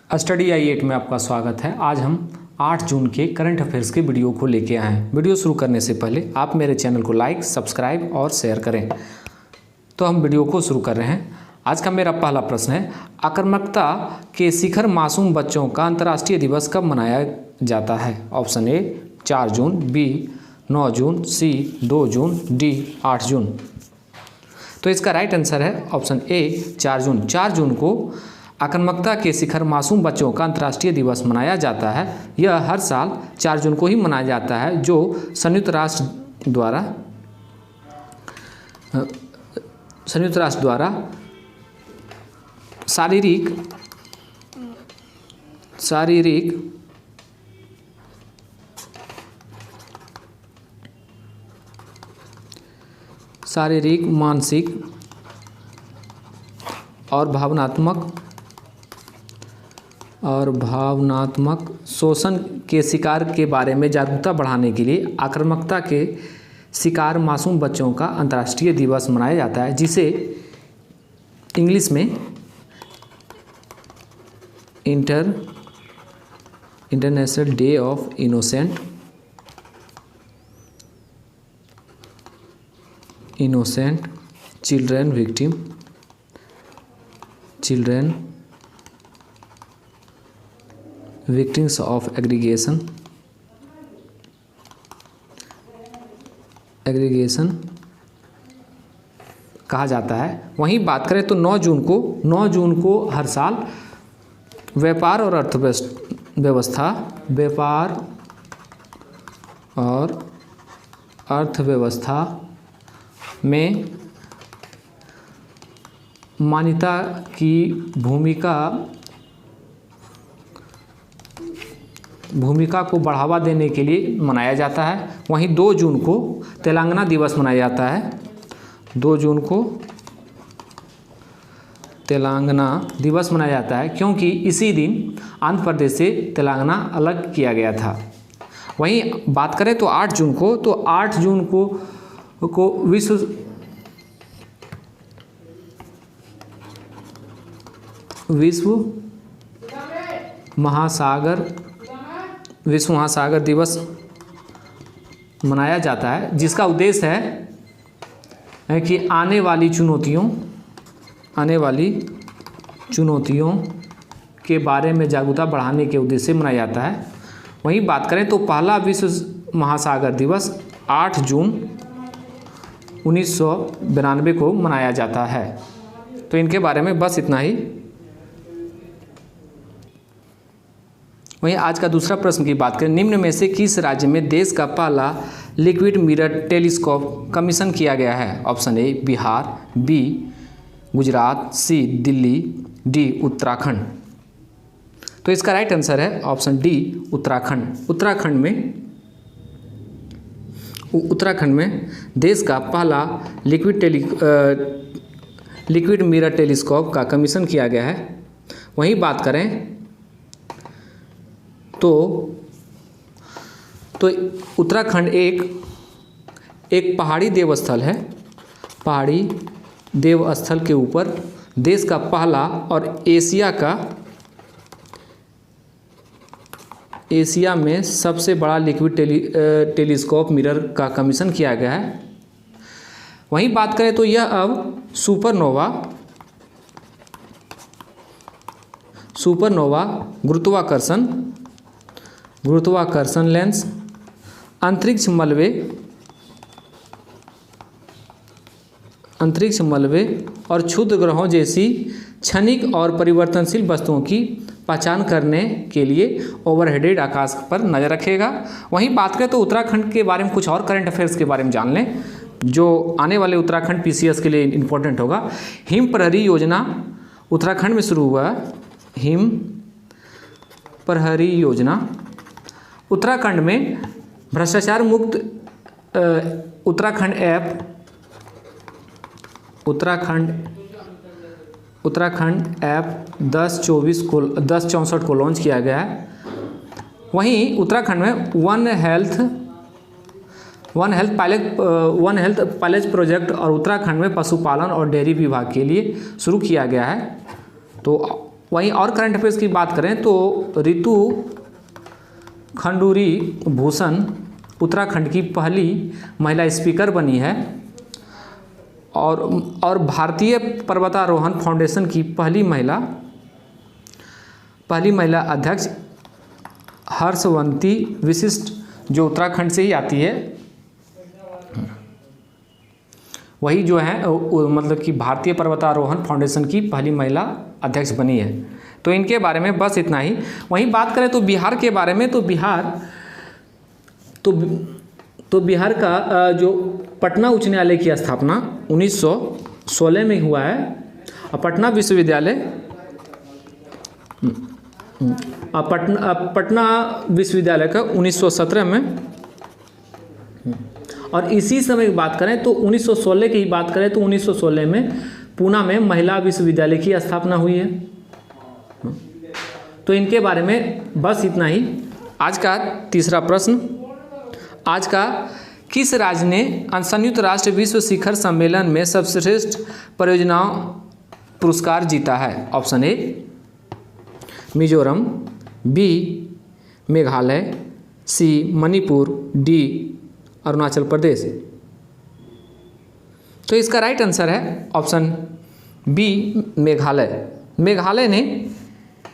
Study आई 8 में आपका स्वागत है। आज हम 8 जून के करंट अफेयर्स के वीडियो को लेके आए हैं। वीडियो शुरू करने से पहले आप मेरे चैनल को लाइक, सब्सक्राइब और शेयर करें। तो हम वीडियो को शुरू कर रहे हैं। आज का मेरा पहला प्रश्न है, आक्रामकता के शिखर मासूम बच्चों का अंतर्राष्ट्रीय दिवस कब मनाया जाता है? ऑप्शन ए 4 जून, बी 9 जून, सी 2 जून, डी 8 जून। तो इसका राइट आंसर है ऑप्शन ए 4 जून। 4 जून को आक्रामकता के शिखर मासूम बच्चों का अंतर्राष्ट्रीय दिवस मनाया जाता है। यह हर साल 4 जून को ही मनाया जाता है, जो संयुक्त राष्ट्र द्वारा शारीरिक, मानसिक और भावनात्मक शोषण के शिकार के बारे में जागरूकता बढ़ाने के लिए आक्रामकता के शिकार मासूम बच्चों का अंतर्राष्ट्रीय दिवस मनाया जाता है, जिसे इंग्लिश में international day of innocent children victims of aggregation कहा जाता है। वहीं बात करें तो 9 जून को हर साल व्यापार और अर्थव्यवस्था में मान्यता की भूमिका को बढ़ावा देने के लिए मनाया जाता है। वहीं 2 जून को तेलंगाना दिवस मनाया जाता है। 2 जून को तेलंगाना दिवस मनाया जाता है क्योंकि इसी दिन आंध्र प्रदेश से तेलंगाना अलग किया गया था। वहीं बात करें तो 8 जून को, तो 8 जून को विश्व महासागर दिवस मनाया जाता है, जिसका उद्देश्य है कि आने वाली चुनौतियों के बारे में जागरूकता बढ़ाने के उद्देश्य से मनाया जाता है। वहीं बात करें तो पहला विश्व महासागर दिवस 8 जून 1992 को मनाया जाता है। तो इनके बारे में बस इतना ही। वहीं आज का दूसरा प्रश्न की बात करें, निम्न में से किस राज्य में देश का पहला लिक्विड मिरर टेलीस्कोप कमीशन किया गया है? Option A Bihar, B Gujarat, C Delhi, D Uttarakhand. तो इसका राइट आंसर है ऑप्शन डी उत्तराखंड। उत्तराखंड में देश का पहला लिक्विड मिरर टेलीस्कोप का कमीशन किया गया है। वहीं बात करें तो उत्तराखंड एक पहाड़ी देवस्थल है। पहाड़ी देवस्थल के ऊपर देश का पहला और एशिया में सबसे बड़ा लिक्विड टेलीस्कोप मिरर का कमीशन किया गया है। वहीं बात करें तो यह अब सुपरनोवा गुरुत्वाकर्षण लेंस, अंतरिक्ष मलबे और क्षुद्र ग्रहों जैसी क्षणिक और परिवर्तनशील वस्तुओं की पहचान करने के लिए ओवरहेडेड आकाश पर नजर रखेगा। वहीं बात करें तो उत्तराखंड के बारे में कुछ और करंट अफेयर्स के बारे में जान लें, जो आने वाले उत्तराखंड पीसीएस के लिए इम्पोर्टेंट होगा। हिम प्रहरी योजना उत्तराखंड में शुरू हुआ। हिम प्रहरी योजना उत्तराखंड में भ्रष्टाचार मुक्त उत्तराखंड ऐप 1064 को लॉन्च किया गया है। वहीं उत्तराखंड में वन हेल्थ पायलट प्रोजेक्ट और उत्तराखंड में पशुपालन और डेयरी विभाग के लिए शुरू किया गया है। तो वहीं और करंट अफेयर्स की बात करें तो रितु खंडूरी भूषण उत्तराखंड की पहली महिला स्पीकर बनी है और भारतीय पर्वतारोहण फाउंडेशन की पहली महिला अध्यक्ष हर्षवंती विशिष्ट जो उत्तराखंड से ही आती है, वही जो है मतलब कि भारतीय पर्वतारोहण फाउंडेशन की पहली महिला अध्यक्ष बनी है। तो इनके बारे में बस इतना ही। वहीं बात करें तो बिहार के बारे में, तो बिहार का जो पटना उच्च न्यायालय की स्थापना 1916 में हुआ है और पटना विश्वविद्यालय का 1917 में। और इसी समय की बात करें तो 1916 की बात करें तो 1916 में पूना में महिला विश्वविद्यालय की स्थापना हुई है। तो इनके बारे में बस इतना ही। आज का तीसरा प्रश्न, आज का किस राज्य ने संयुक्त राष्ट्र विश्व शिखर सम्मेलन में सर्वश्रेष्ठ परियोजना पुरस्कार जीता है? Option A Mizoram, B Meghalaya, C Manipur, D Arunachal Pradesh. तो इसका राइट आंसर है ऑप्शन बी मेघालय। मेघालय ने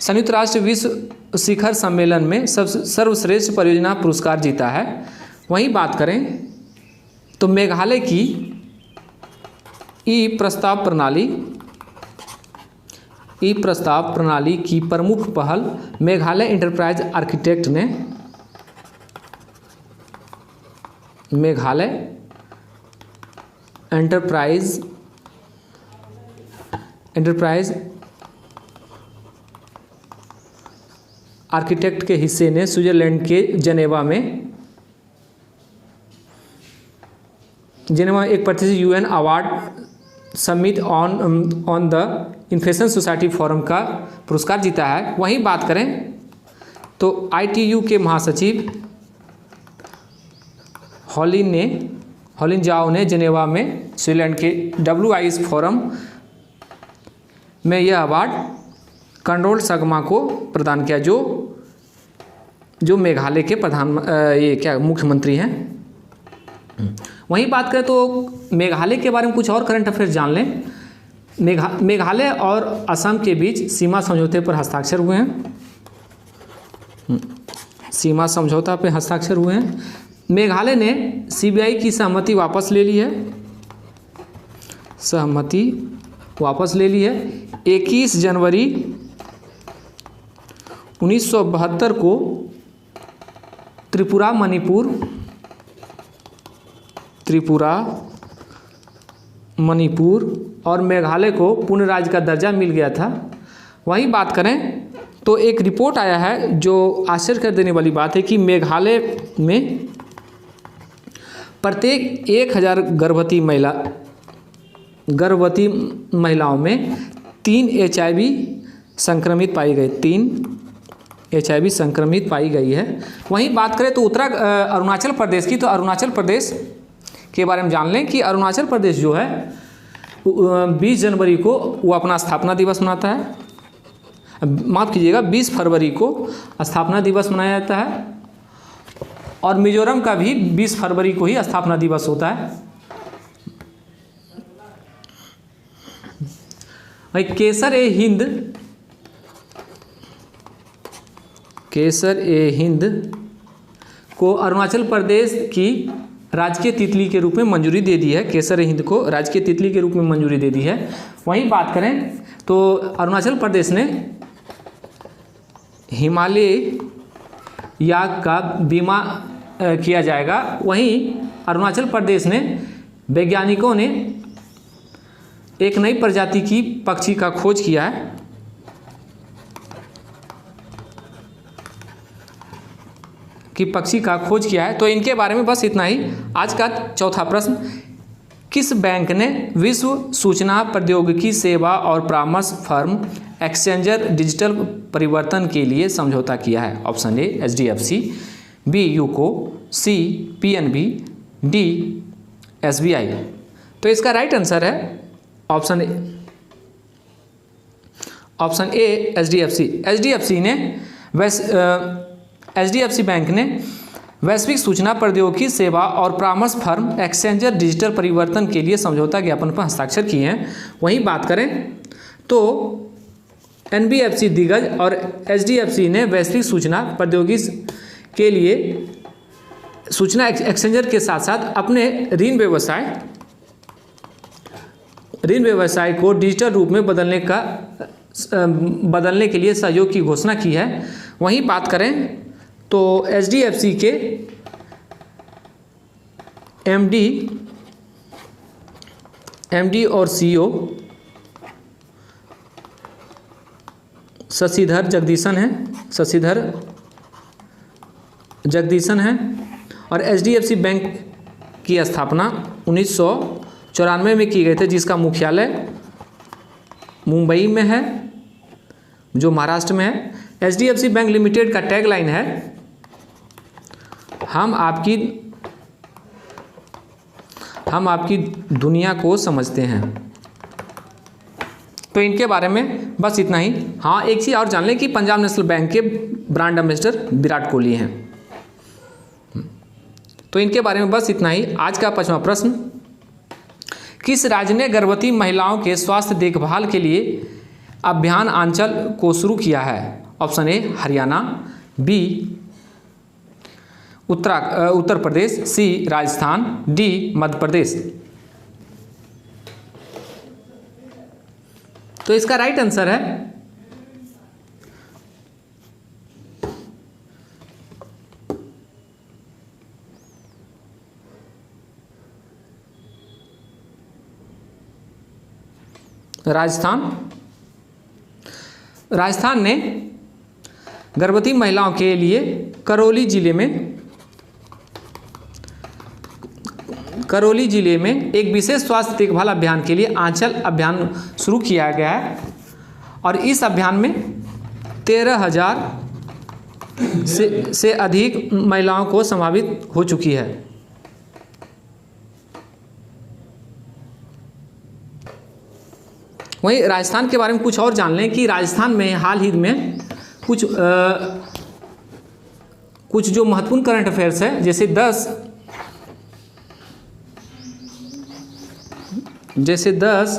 संयुक्त राष्ट्र विश्व शिखर सम्मेलन में सर्वश्रेष्ठ परियोजना पुरस्कार जीता है। वहीं बात करें तो मेघालय की ई प्रस्ताव प्रणाली की प्रमुख पहल मेघालय एंटरप्राइज आर्किटेक्ट ने मेघालय एंटरप्राइज आर्किटेक्ट के हिस्से ने स्विट्जरलैंड के जेनेवा में एक प्रतिष्ठित UN award summit on the infection society forum का पुरस्कार जीता है। वहीं बात करें तो ITU के महासचिव हॉलिन जाओ ने जेनेवा में स्विट्जरलैंड के WIS फोरम में यह अवार्ड कंडोल सगमा को प्रदान किया, जो मेघालय के मुख्यमंत्री हैं। वहीं बात करें तो मेघालय के बारे में कुछ और करंट अफेयर्स जान लें। मेघालय और असम के बीच सीमा समझौते पर हस्ताक्षर हुए हैं। सीमा समझौता पर हस्ताक्षर हुए हैं। मेघालय ने CBI की सहमति वापस ले ली है। 21 जनवरी 1972 को त्रिपुरा मणिपुर और मेघालय को पूर्ण राज्य का दर्जा मिल गया था। वहीं बात करें तो एक रिपोर्ट आया है जो आश्चर्य कर देने वाली बात है कि मेघालय में प्रत्येक 1000 गर्भवती महिलाओं में 3 HIV संक्रमित पाई गई है। वहीं बात करें तो अरुणाचल प्रदेश की, तो अरुणाचल प्रदेश के बारे में जान लें कि अरुणाचल प्रदेश जो है 20 जनवरी को वो अपना स्थापना दिवस मनाता है। माफ़ कीजिएगा, 20 फरवरी को स्थापना दिवस मनाया जाता है। और मिजोरम का भी 20 फरवरी को ही स्थापना दिवस होता है। भाई केसर ए हिंद को अरुणाचल प्रदेश की राजकीय तितली के रूप में मंजूरी दे दी है। केसर ए हिंद को राजकीय तितली के रूप में मंजूरी दे दी है। वहीं बात करें तो अरुणाचल प्रदेश ने हिमालय याक का बीमा किया जाएगा। वहीं अरुणाचल प्रदेश ने वैज्ञानिकों ने एक नई प्रजाति की पक्षी का खोज किया है। तो इनके बारे में बस इतना ही। आज का चौथा प्रश्न, किस बैंक ने विश्व सूचना प्रौद्योगिकी सेवा और परामर्श फर्म एक्सचेंजर डिजिटल परिवर्तन के लिए समझौता किया है? Option A HDFC, B UCO, C PNB, D SBI। तो इसका राइट आंसर है option option A HDFC। HDFC bank ने वैश्विक सूचना प्रौद्योगिकी सेवा और परामर्श फर्म एक्सचेंजर डिजिटल परिवर्तन के लिए समझौता ज्ञापन पर हस्ताक्षर किए हैं। वहीं बात करें तो NBFC दिग्गज और HDFC ने वैश्विक सूचना प्रौद्योगिकी के लिए सूचना एक्सचेंजर के साथ साथ अपने ऋण व्यवसाय को डिजिटल रूप में बदलने के लिए सहयोग की घोषणा की है। वहीं बात करें तो HDFC के MD और CEO शशिधर जगदीशन हैं और HDFC बैंक की स्थापना 1994 में की गई थी, जिसका मुख्यालय मुंबई में है, जो महाराष्ट्र में है। HDFC बैंक लिमिटेड का टैगलाइन है, हम आपकी दुनिया को समझते हैं। तो इनके बारे में बस इतना ही। हाँ, एक चीज़ और जान लें कि पंजाब नेशनल बैंक के ब्रांड एम्बेसडर विराट कोहली हैं। तो इनके बारे में बस इतना ही। आज का 5वां प्रश्न, किस राज्य ने गर्भवती महिलाओं के स्वास्थ्य देखभाल के लिए अभियान आंचल को शुरू किया है? Option A Haryana, B Uttar Pradesh, C Rajasthan, D Madhya Pradesh. तो इसका राइट आंसर है राजस्थान। राजस्थान ने गर्भवती महिलाओं के लिए करौली जिले में एक विशेष स्वास्थ्य देखभाल अभियान के लिए आंचल अभियान शुरू किया गया है और इस अभियान में 13,000 से अधिक महिलाओं को समावित हो चुकी है। वहीं राजस्थान के बारे में कुछ और जान लें कि राजस्थान में हाल ही में कुछ जो महत्वपूर्ण करंट अफेयर्स है, जैसे 10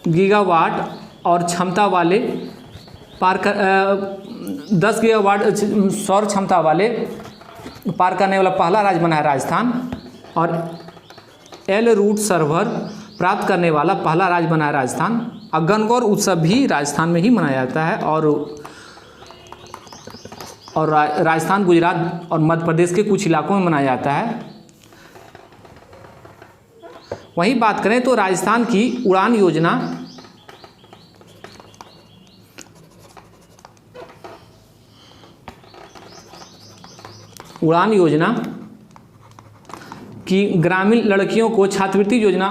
गीगावाट और क्षमता वाले 10 गीगावाट सौर क्षमता वाले पार करने वाला पहला राज्य बना है राजस्थान, और एल रूट सर्वर प्राप्त करने वाला पहला राज्य बना है राजस्थान। गणगौर उत्सव भी राजस्थान में ही मनाया जाता है और राजस्थान, गुजरात और मध्य प्रदेश के कुछ इलाकों में मनाया जाता है। वहीं बात करें तो राजस्थान की उड़ान योजना की ग्रामीण लड़कियों को छात्रवृत्ति योजना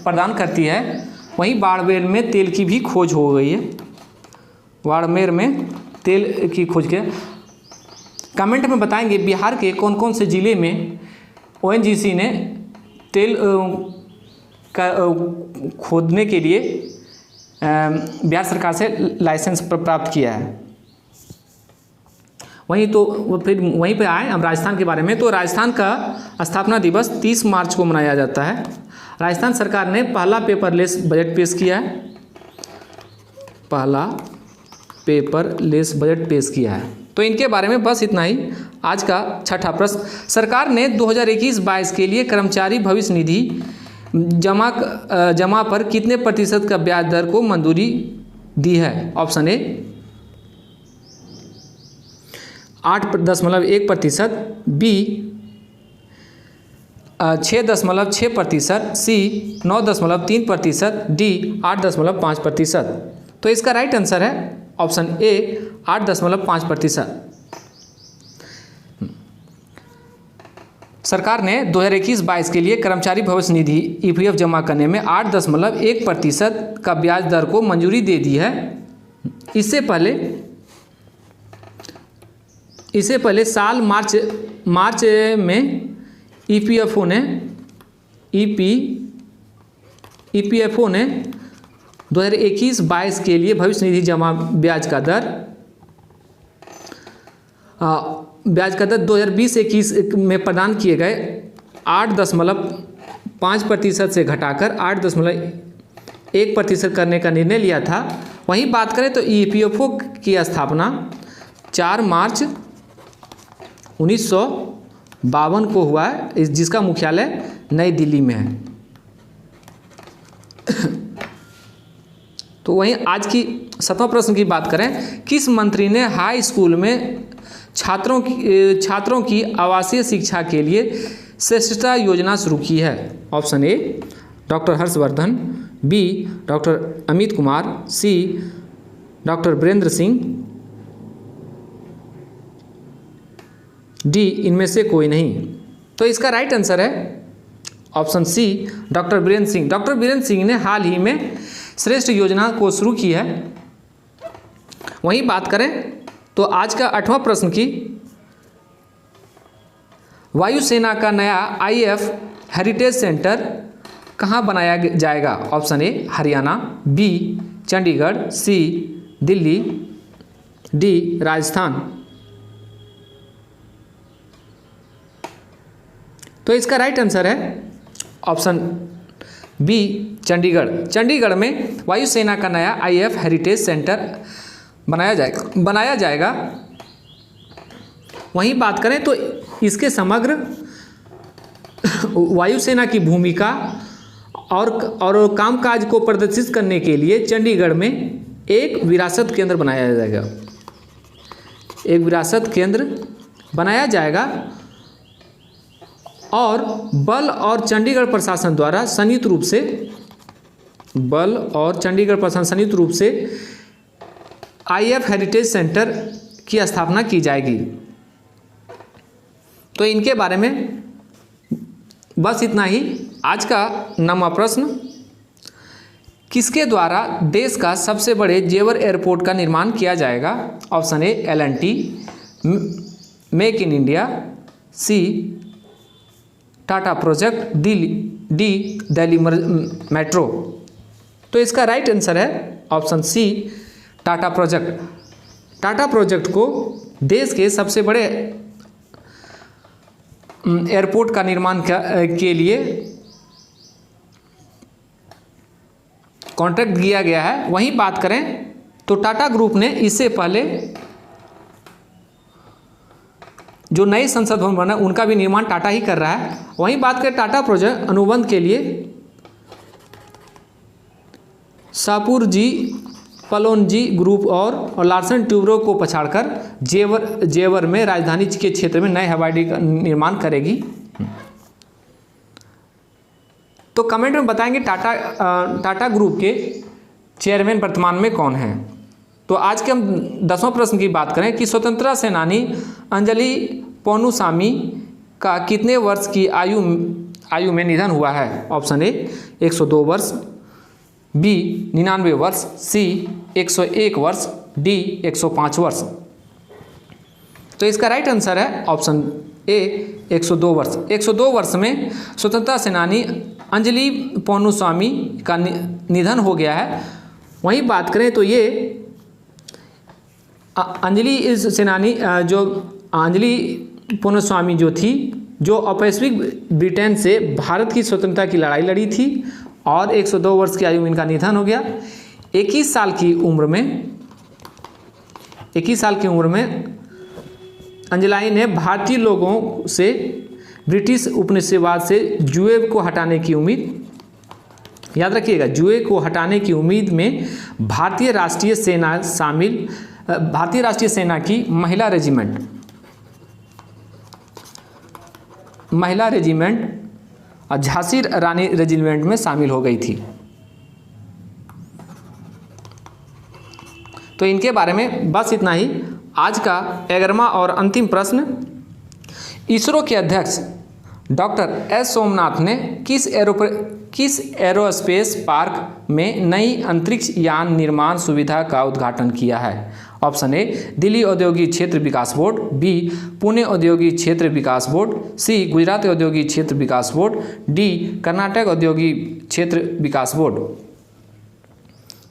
प्रदान करती है। वहीं बाड़मेर में तेल की भी खोज हो गई है। बाड़मेर में तेल की खोज के कमेंट में बताएंगे बिहार के कौन कौन से ज़िले में ONGC ने तेल का खोदने के लिए बिहार सरकार से लाइसेंस प्राप्त किया है। वहीं पे आए हम राजस्थान के बारे में। तो राजस्थान का स्थापना दिवस 30 मार्च को मनाया जाता है। राजस्थान सरकार ने पहला पेपरलेस बजट पेश किया है। तो इनके बारे में बस इतना ही। आज का 6ठा प्रश्न, सरकार ने 2021-22 के लिए कर्मचारी भविष्य निधि जमा पर कितने प्रतिशत का ब्याज दर को मंजूरी दी है? Option A 8.1%, B 6.6%, C 9.3%, D 8.5%। तो इसका राइट आंसर है ऑप्शन ए 8.5%। सरकार ने 2021-22 के लिए कर्मचारी भविष्य निधि EPF जमा करने में 8.1% का ब्याज दर को मंजूरी दे दी है। इससे पहले साल मार्च में EPFO ने 2021-22 के लिए भविष्य निधि जमा ब्याज का दर 2020-21 में प्रदान किए गए 8.5% से घटाकर 8.1% करने का निर्णय लिया था। वहीं बात करें तो EPFO की स्थापना 4 मार्च 1952 को हुआ है, जिसका मुख्यालय नई दिल्ली में है। तो वहीं आज की 7वां प्रश्न की बात करें, किस मंत्री ने हाई स्कूल में छात्रों की आवासीय शिक्षा के लिए श्रेष्ठता योजना शुरू की है? Option A doctor Harshvardhan, B doctor Amit Kumar, C doctor Virendra Singh, D इनमें से कोई नहीं। तो इसका राइट आंसर है option C doctor Virendra Singh. Doctor Virendra Singh ने हाल ही में श्रेष्ठ योजना को शुरू की है। वहीं बात करें तो आज का 8वां प्रश्न की, वायुसेना का नया IAF हेरिटेज सेंटर कहाँ बनाया जाएगा? Option A Haryana, B Chandigarh, C Delhi, D Rajasthan. तो इसका राइट आंसर है ऑप्शन बी चंडीगढ़। चंडीगढ़ में वायुसेना का नया IAF हेरिटेज सेंटर बनाया जाएगा। वहीं बात करें तो इसके समग्र वायुसेना की भूमिका और कामकाज को प्रदर्शित करने के लिए चंडीगढ़ में एक विरासत केंद्र बनाया जाएगा। एक विरासत केंद्र बनाया जाएगा और बल और चंडीगढ़ प्रशासन द्वारा संयुक्त रूप से IAF हेरिटेज सेंटर की स्थापना की जाएगी। तो इनके बारे में बस इतना ही। आज का 9वां प्रश्न, किसके द्वारा देश का सबसे बड़े जेवर एयरपोर्ट का निर्माण किया जाएगा? Option A L&T, make in India, C Tata project, D Delhi metro. तो इसका राइट आंसर है option C Tata project. Tata project को देश के सबसे बड़े एयरपोर्ट का निर्माण के लिए कॉन्ट्रैक्ट दिया गया है। वहीं बात करें तो टाटा ग्रुप ने इससे पहले जो नए संसद भवन बना उनका भी निर्माण टाटा ही कर रहा है। वहीं बात करें टाटा प्रोजेक्ट अनुबंध के लिए शाहपुरजी, पलोनजी ग्रुप और लार्सन ट्यूब्रो को पछाड़कर जेवर में राजधानी के क्षेत्र में नए हवाई अड्डे का निर्माण करेगी। तो कमेंट में बताएंगे टाटा ग्रुप के चेयरमैन वर्तमान में कौन है। तो आज के हम 10वां प्रश्न की बात करें कि स्वतंत्रता सेनानी अंजलि पोन्नुसामी का कितने वर्ष की आयु में निधन हुआ है? ऑप्शन ए 102 वर्ष, बी 99 वर्ष, सी 101 वर्ष, डी 105 वर्ष। तो इसका राइट आंसर है ऑप्शन ए 102 वर्ष। 102 वर्ष में स्वतंत्रता सेनानी अंजलि पोन्नुसामी का निधन हो गया है। वहीं बात करें तो ये अंजलि पोन्नुसामी जो थी, जो औपनिवेशिक ब्रिटेन से भारत की स्वतंत्रता की लड़ाई लड़ी थी और 102 वर्ष की आयु में इनका निधन हो गया। 21 साल की उम्र में अंजलि ने भारतीय लोगों से ब्रिटिश उपनिवेशवाद से जुए को हटाने की उम्मीद, याद रखिएगा, जुए को हटाने की उम्मीद में भारतीय राष्ट्रीय सेना की महिला रेजिमेंट और झांसी रानी रेजिमेंट में शामिल हो गई थी। तो इनके बारे में बस इतना ही। आज का 11वां और अंतिम प्रश्न, इसरो के अध्यक्ष डॉक्टर एस सोमनाथ ने किस एरोस्पेस पार्क में नई अंतरिक्ष यान निर्माण सुविधा का उद्घाटन किया है? ऑप्शन ए दिल्ली औद्योगिक क्षेत्र विकास बोर्ड, बी पुणे औद्योगिक क्षेत्र विकास बोर्ड, सी गुजरात औद्योगिक क्षेत्र विकास बोर्ड, डी कर्नाटक औद्योगिक क्षेत्र विकास बोर्ड।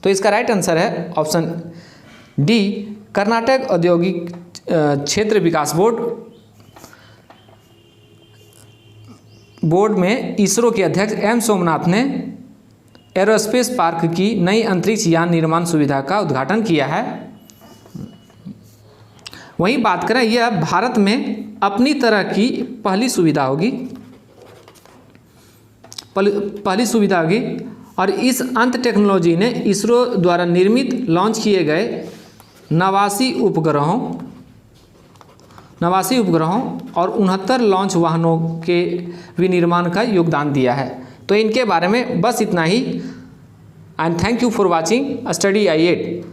तो इसका राइट आंसर है ऑप्शन डी, कर्नाटक औद्योगिक क्षेत्र विकास बोर्ड में इसरो के अध्यक्ष एम सोमनाथ ने एरोस्पेस पार्क की नई अंतरिक्ष यान निर्माण सुविधा का उद्घाटन किया है। वहीं बात करें, यह भारत में अपनी तरह की पहली सुविधा होगी, और इस अंत टेक्नोलॉजी ने इसरो द्वारा निर्मित लॉन्च किए गए 89 उपग्रहों और 69 लॉन्च वाहनों के विनिर्माण का योगदान दिया है। तो इनके बारे में बस इतना ही। And thank you for watching study आई8।